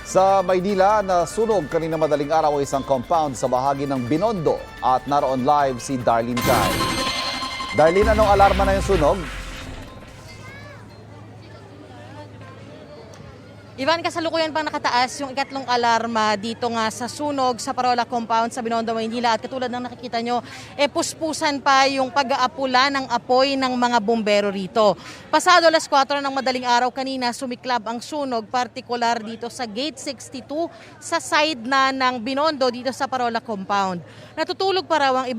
Sa Maynila, nasunog kanina madaling araw isang compound sa bahagi ng Binondo at naroon live si Darlene Cai. Darlene, anong alarma na yung sunog? Ivan, kasalukuyan pang nakataas yung ikatlong alarma dito nga sa sunog sa Parola Compound sa Binondo, Maynila. At katulad ng nakikita nyo, puspusan pa yung pag-aapula ng apoy ng mga bumbero rito. Pasado alas 4 ng madaling araw kanina, sumiklab ang sunog, partikular dito sa Gate 62 sa side na ng Binondo dito sa Parola Compound. Natutulog pa raw ang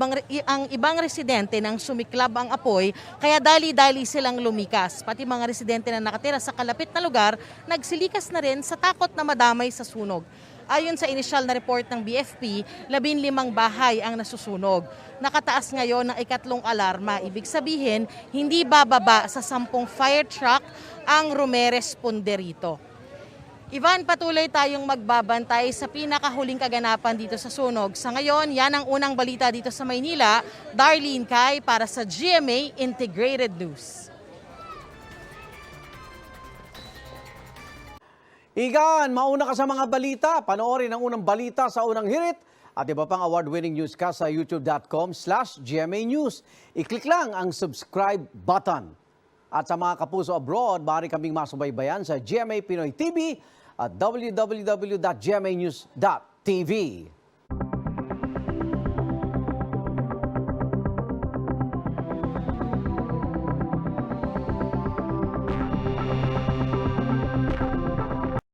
ibang residente nang sumiklab ang apoy, kaya dali-dali silang lumikas. Pati mga residente na nakatira sa kalapit na lugar, nagsilikas na rin sa takot na madamay sa sunog. Ayon sa initial na report ng BFP, 15 bahay ang nasusunog. Nakataas ngayon ng ikatlong alarma. Ibig sabihin, hindi bababa sa 10 fire truck ang rumeresponde rito. Ivan, patuloy tayong magbabantay sa pinakahuling kaganapan dito sa sunog. Sa ngayon, yan ang unang balita dito sa Maynila. Darlene Cai para sa GMA Integrated News. Igan, mauna ka sa mga balita. Panoorin ang unang balita sa unang hirit at iba pang award-winning newscast sa youtube.com/GMA News. I-click lang ang subscribe button. At sa mga kapuso abroad, maaari kaming masubaybayan sa GMA Pinoy TV at www.gmanews.tv.